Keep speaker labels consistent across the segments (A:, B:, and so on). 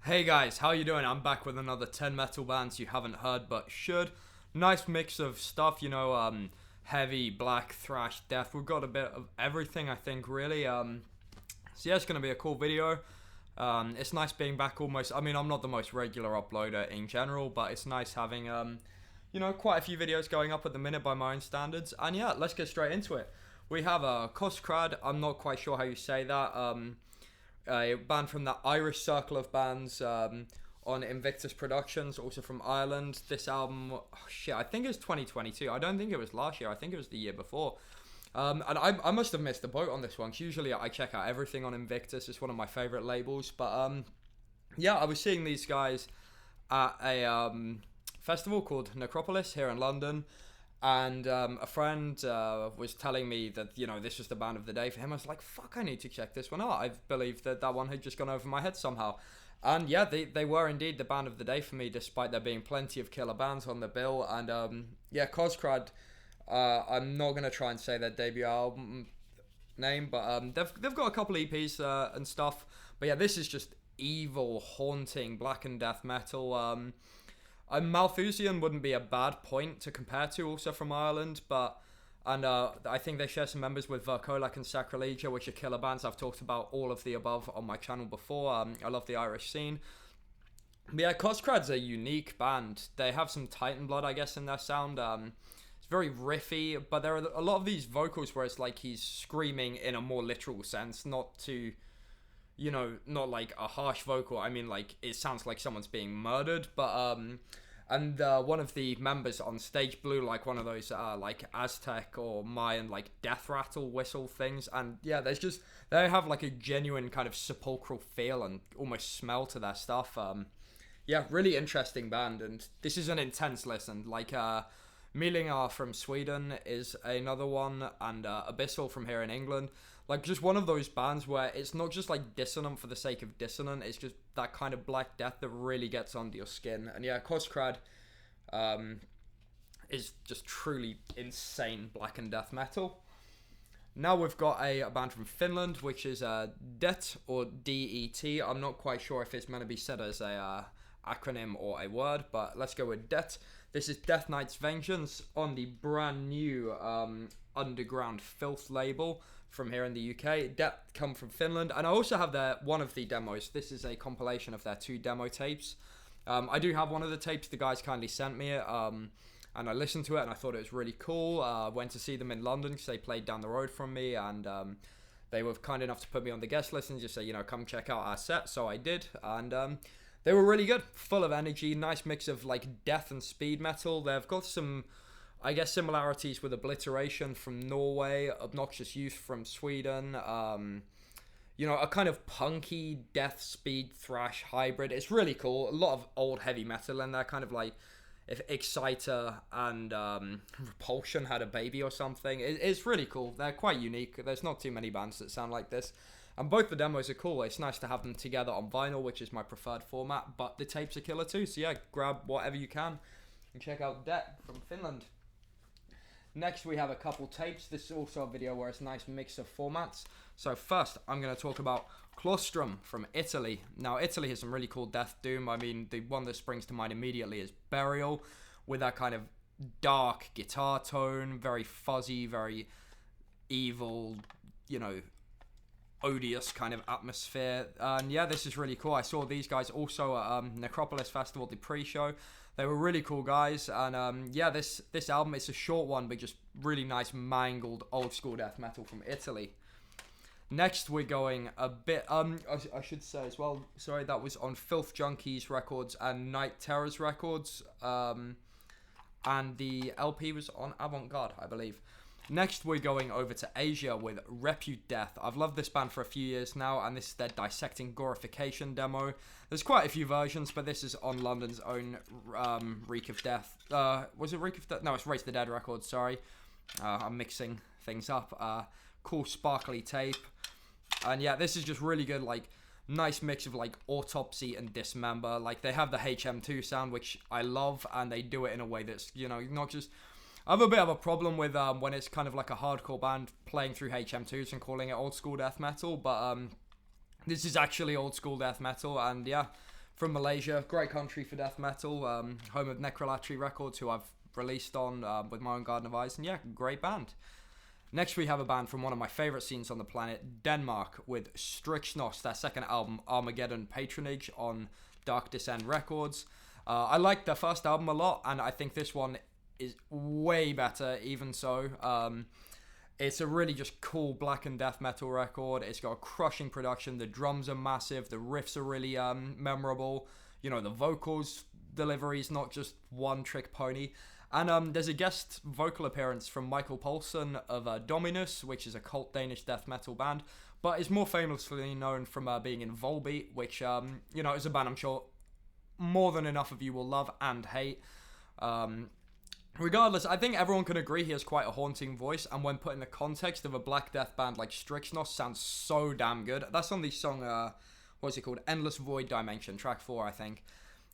A: Hey guys, how you doing? I'm back with another 10 metal bands you haven't heard but should. Nice mix of stuff, heavy, black, thrash, death. We've got a bit of everything, I think, really. So yeah, it's going to be a cool video. It's nice being back almost. I mean, I'm not the most regular uploader in general, but it's nice having, quite a few videos going up at the minute by my own standards. And yeah, let's get straight into it. We have Coscradh. I'm not quite sure how you say that. A band from the Irish circle of bands on Invictus Productions, also from Ireland. This album, I think it's 2022. I don't think it was last year. I think it was the year before. And I must have missed the boat on this one. 'Cause usually I check out everything on Invictus. It's one of my favourite labels. But yeah, I was seeing these guys at a festival called Necropolis here in London. And a friend was telling me that, this was the band of the day for him. I was like, fuck, I need to check this one out. I believe that one had just gone over my head somehow. And yeah, they were indeed the band of the day for me, despite there being plenty of killer bands on the bill. And yeah, Coscradh, I'm not going to try and say their debut album name, but they've got a couple EPs and stuff. But yeah, this is just evil, haunting black and death metal. Malthusian wouldn't be a bad point to compare to, also from Ireland, and I think they share some members with Verkolak and Sacrilegia, which are killer bands. I've talked about all of the above on my channel before. I love the Irish scene. But yeah, Coscradh's a unique band. They have some Titan blood, I guess, in their sound. It's very riffy, but there are a lot of these vocals where it's like he's screaming in a more literal sense, not to, not like a harsh vocal. I mean, like, it sounds like someone's being murdered, but and one of the members on stage blew like one of those like Aztec or Mayan like death rattle whistle things, and yeah, they have like a genuine kind of sepulchral feel and almost smell to their stuff. Yeah, really interesting band, and this is an intense listen. Like Milingar from Sweden is another one, and Abysmal from here in England. Like, just one of those bands where it's not just like dissonant for the sake of dissonant, it's just that kind of black death that really gets under your skin. And yeah, Coscradh is just truly insane black and death metal. Now we've got a band from Finland, which is Det or DET. I'm not quite sure if it's meant to be said as a acronym or a word, but let's go with Det. This is Death Knight's Vengeance on the brand new Underground Filth label from here in the UK. Det come from Finland, and I also have one of the demos. This is a compilation of their 2 demo tapes. I do have one of the tapes. The guys kindly sent me it, and I listened to it, and I thought it was really cool. Went to see them in London because they played down the road from me, and they were kind enough to put me on the guest list and just say, come check out our set. So I did, and they were really good, full of energy, nice mix of like death and speed metal. They've got some, I guess, similarities with Obliteration from Norway, Obnoxious Youth from Sweden, a kind of punky death speed thrash hybrid. It's really cool. A lot of old heavy metal in there, kind of like if Exciter and Repulsion had a baby or something. It's really cool. They're quite unique. There's not too many bands that sound like this. And both the demos are cool. It's nice to have them together on vinyl, which is my preferred format, but the tapes are killer too. So yeah, grab whatever you can and check out Det from Finland. Next, we have a couple tapes. This is also a video where it's a nice mix of formats. So first, I'm going to talk about Claustrum from Italy. Now, Italy has some really cool death doom. I mean, the one that springs to mind immediately is Burial, with that kind of dark guitar tone, very fuzzy, very evil, odious kind of atmosphere. And yeah, this is really cool. I saw these guys also at Necropolis Festival, the pre-show. They were really cool guys, and yeah, this album, it's a short one, but just really nice, mangled, old-school death metal from Italy. Next, we're going a bit, I should say as well, sorry, that was on Filth Junkies Records and Night Terrors Records, and the LP was on Avant-Garde, I believe. Next, we're going over to Asia with Reputdeath. I've loved this band for a few years now, and this is their Dissecting Glorification demo. There's quite a few versions, but this is on London's own Reek of Death. Was it Reek of Death? No, it's Race the Dead Records, sorry. I'm mixing things up. Cool sparkly tape. And yeah, this is just really good, like, nice mix of like Autopsy and Dismember. Like, they have the HM2 sound, which I love, and they do it in a way that's, not just... I have a bit of a problem with when it's kind of like a hardcore band playing through HM2s and calling it old school death metal, but this is actually old school death metal, and yeah, from Malaysia. Great country for death metal. Home of Necrolatry Records, who I've released on with my own Garden of Eyes. And yeah, great band. Next, we have a band from one of my favourite scenes on the planet, Denmark, with Strychnos, their second album, Armageddon Patronage, on Dark Descent Records. I liked their first album a lot, and I think this one is way better, even so. It's a really just cool black and death metal record. It's got a crushing production. The drums are massive. The riffs are really memorable. You know, the vocals delivery is not just one trick pony. And there's a guest vocal appearance from Michael Poulsen of Dominus, which is a cult Danish death metal band, but is more famously known from being in Volbeat, which, you know, is a band I'm sure more than enough of you will love and hate. Regardless, I think everyone can agree he has quite a haunting voice, and when put in the context of a black death band like Strychnos, sounds so damn good. That's on the song, what's it called? Endless Void Dimension, track 4, I think.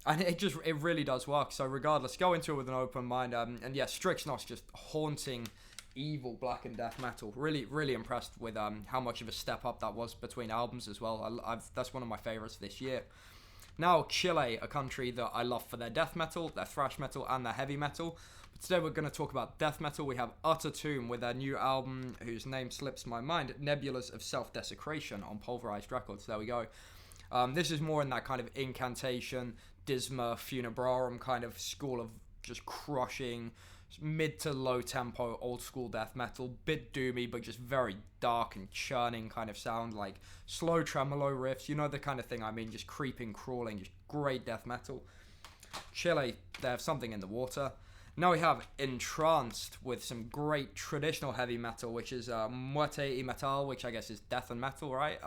A: And it really does work. So regardless, go into it with an open mind. And yeah, Strychnos, just haunting, evil black and death metal. Really, really impressed with how much of a step up that was between albums as well. That's one of my favorites this year. Now, Chile, a country that I love for their death metal, their thrash metal, and their heavy metal. But today we're going to talk about death metal. We have Uttertomb with their new album, whose name slips my mind, Nebulas of Self-Desecration, on Pulverized Records. There we go. This is more in that kind of incantation, Disma, Funebrarum kind of school of just crushing, mid to low tempo, old school death metal, bit doomy, but just very dark and churning kind of sound, like slow tremolo riffs, you know the kind of thing I mean, just creeping, crawling, just great death metal. Chile, they have something in the water. Now we have Intranced with some great traditional heavy metal, which is Muerte y Metal, which I guess is death and metal, right?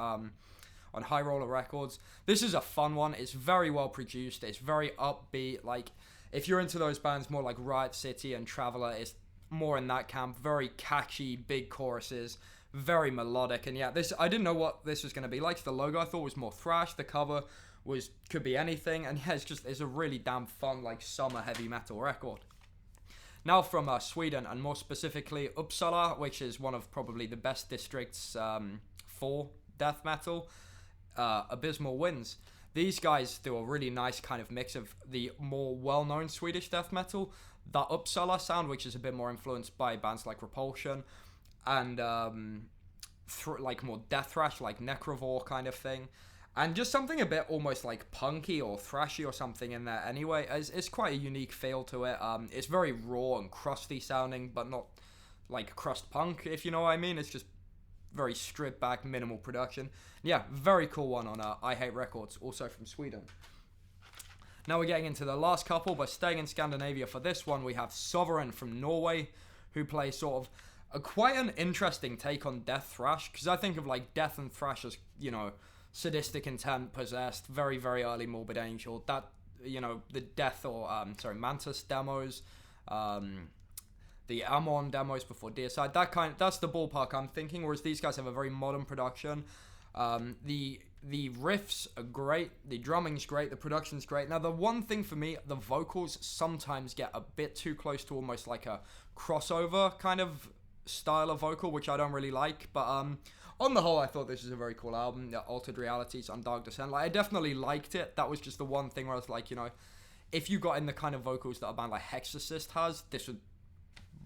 A: On High Roller Records. This is a fun one. It's very well produced. It's very upbeat. Like, if you're into those bands more like Riot City and Traveler, it's more in that camp. Very catchy, big choruses, very melodic. And yeah, I didn't know what this was going to be like. The logo I thought was more thrash. The cover could be anything. And yeah, it's a really damn fun, like, summer heavy metal record. Now from Sweden, and more specifically Uppsala, which is one of probably the best districts for death metal. Abysmal wins. These guys do a really nice kind of mix of the more well-known Swedish death metal, the Uppsala sound, which is a bit more influenced by bands like Repulsion, and like more death thrash, like Necrovore kind of thing, and just something a bit almost like punky or thrashy or something in there anyway. It's quite a unique feel to it. It's very raw and crusty sounding, but not like crust punk, if you know what I mean. It's just very stripped back, minimal production. Yeah, very cool one on I Hate Records, also from Sweden. Now we're getting into the last couple, but staying in Scandinavia for this one, we have Sovereign from Norway, who play sort of quite an interesting take on death thrash, because I think of like death and thrash as, you know, sadistic intent, possessed, very, very early Morbid Angel, that, you know, the death or, Mantis demos, the Amon demos before Deicide, that's the ballpark I'm thinking, whereas these guys have a very modern production. The riffs are great, the drumming's great, the production's great. Now the one thing for me, the vocals sometimes get a bit too close to almost like a crossover kind of style of vocal, which I don't really like, but on the whole I thought this is a very cool album. The Altered Realities on Dark Descent, like, I definitely liked it. That was just the one thing where I was like, you know, if you got in the kind of vocals that a band like Hexorcist has,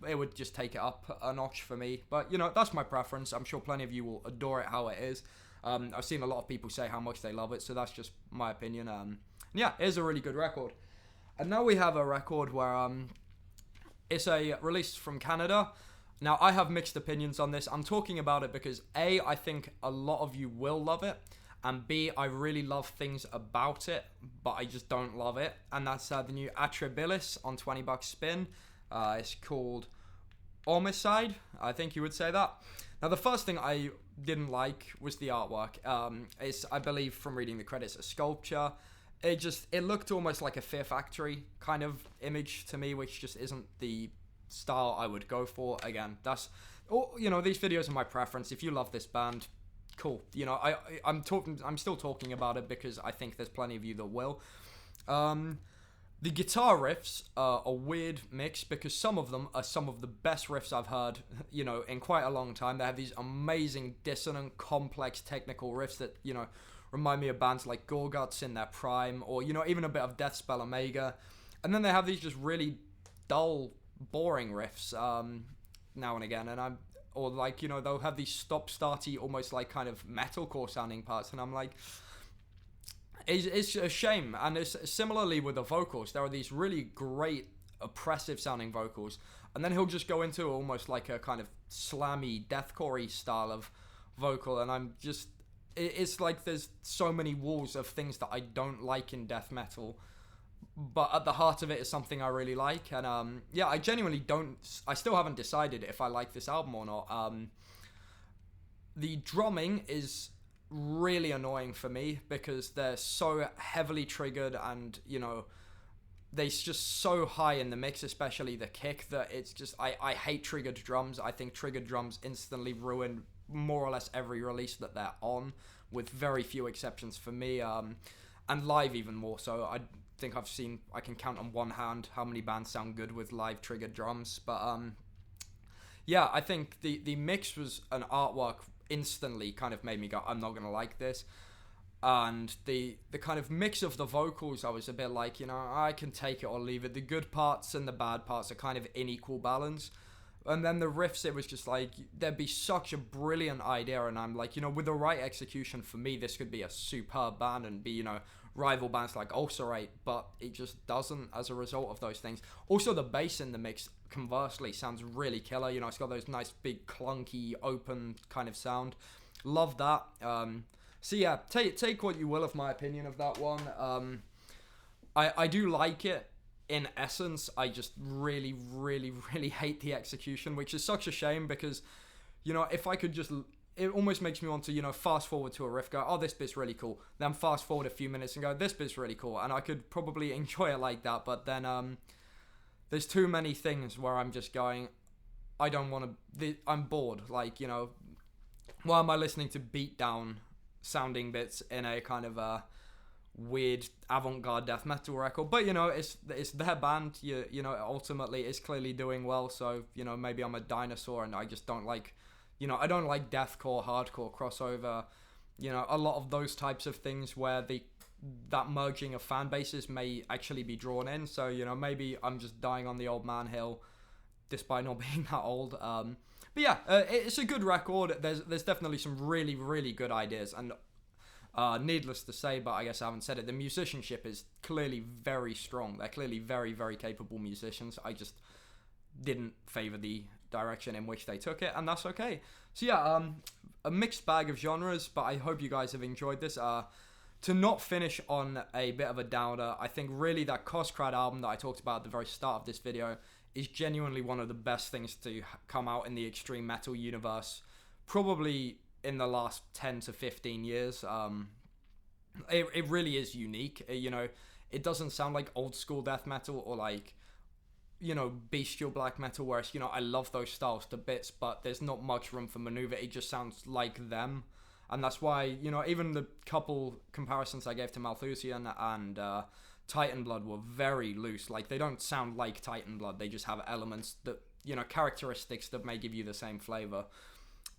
A: it would just take it up a notch for me. But, you know, that's my preference. I'm sure plenty of you will adore it how it is. I've seen a lot of people say how much they love it, so that's just my opinion. Yeah, it is a really good record. And now we have a record where it's a release from Canada. Now, I have mixed opinions on this. I'm talking about it because A, I think a lot of you will love it, and B, I really love things about it, but I just don't love it. And that's the new Atrae Bilis on $20 spin. It's called Homicide, I think you would say that. Now, the first thing I didn't like was the artwork. It's, I believe from reading the credits, a sculpture. It looked almost like a Fear Factory kind of image to me, which just isn't the style I would go for. Again, that's, you know, these videos are my preference. If you love this band, cool. You know, I'm still talking about it because I think there's plenty of you that will. The guitar riffs are a weird mix because some of them are some of the best riffs I've heard, you know, in quite a long time. They have these amazing, dissonant, complex, technical riffs that, you know, remind me of bands like Gorguts in their prime, or, you know, even a bit of Deathspell Omega. And then they have these just really dull, boring riffs now and again, and or like, you know, they'll have these stop-starty, almost like kind of metalcore sounding parts, and I'm like, it's a shame. And it's similarly with the vocals. There are these really great, oppressive sounding vocals, and then he'll just go into almost like a kind of slammy, deathcore-y style of vocal, and I'm just, it's like there's so many walls of things that I don't like in death metal, but at the heart of it is something I really like. And yeah, I genuinely I still haven't decided if I like this album or not. The drumming is really annoying for me because they're so heavily triggered, and, you know, they're just so high in the mix, especially the kick, that it's just, I hate triggered drums. I think triggered drums instantly ruin more or less every release that they're on, with very few exceptions for me, and live even more so. I think I can count on one hand how many bands sound good with live triggered drums. But yeah, I think the mix was an artwork instantly kind of made me go, I'm not gonna like this. And the kind of mix of the vocals, I was a bit like, you know, I can take it or leave it. The good parts and the bad parts are kind of in equal balance. And then the riffs, it was just like, there'd be such a brilliant idea, and I'm like, you know, with the right execution, for me, this could be a superb band and be, you know, rival bands like Ulcerate, but it just doesn't as a result of those things. Also, the bass in the mix, conversely, sounds really killer. You know, it's got those nice, big, clunky, open kind of sound. Love that. So yeah, take what you will of my opinion of that one. I do like it. In essence, I just really, really, really hate the execution, which is such a shame because, you know, if I could just, it almost makes me want to, you know, fast forward to a riff, go, oh, this bit's really cool. Then fast forward a few minutes and go, this bit's really cool. And I could probably enjoy it like that. But then there's too many things where I'm just going, I don't want to, I'm bored. Like, you know, why am I listening to beatdown sounding bits in a kind of weird avant-garde death metal record? But, you know, it's their band. You know, ultimately it's clearly doing well, so, you know, maybe I'm a dinosaur and I just don't like, you know, I don't like deathcore, hardcore crossover, you know, a lot of those types of things where that merging of fan bases may actually be drawn in. So, you know, maybe I'm just dying on the old man hill despite not being that old. But yeah, it's a good record. There's definitely some really, really good ideas, and needless to say, but I guess I haven't said it, the musicianship is clearly very strong. They're clearly very, very capable musicians. I just didn't favour the direction in which they took it, and that's okay. So yeah, a mixed bag of genres, but I hope you guys have enjoyed this. To not finish on a bit of a downer, I think really that Coscradh album that I talked about at the very start of this video is genuinely one of the best things to come out in the extreme metal universe, probably in the last 10 to 15 years. It really is unique. You know, it doesn't sound like old school death metal or like, you know, bestial black metal, whereas, you know, I love those styles to bits, but there's not much room for maneuver. It just sounds like them. And that's why, you know, even the couple comparisons I gave to Malthusian and Titan Blood were very loose. Like, they don't sound like Titan Blood. They just have elements that, you know, characteristics that may give you the same flavor.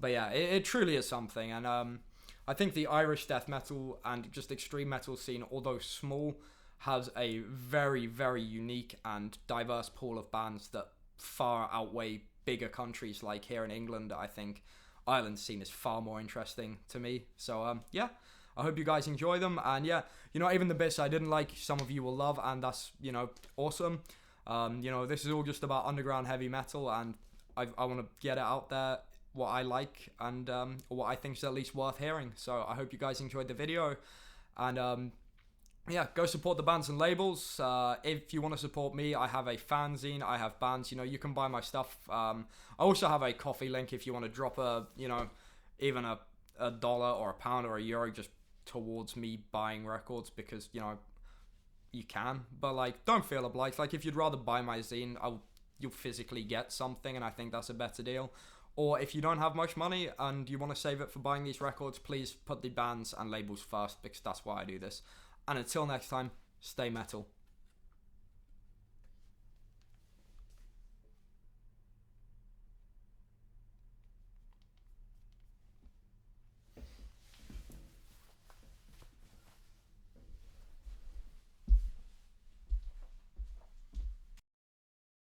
A: But yeah, it truly is something. And I think the Irish death metal and just extreme metal scene, although small, has a very, very unique and diverse pool of bands that far outweigh bigger countries like here in England. I think Ireland's scene is far more interesting to me. So yeah, I hope you guys enjoy them. And yeah, you know, even the bits I didn't like, some of you will love, and that's, you know, awesome. You know, this is all just about underground heavy metal, and I want to get it out there, what I like, and what I think is at least worth hearing. So I hope you guys enjoyed the video, and yeah, go support the bands and labels. If you want to support me, I have a fanzine, I have bands, you know, you can buy my stuff. I also have a coffee link if you want to drop you know, even a dollar or a pound or a euro just towards me buying records, because, you know, you can, but like, don't feel obliged. Like, if you'd rather buy my zine, you'll physically get something, and I think that's a better deal. Or if you don't have much money and you want to save it for buying these records, please put the bands and labels first, because that's why I do this. And until next time, stay metal.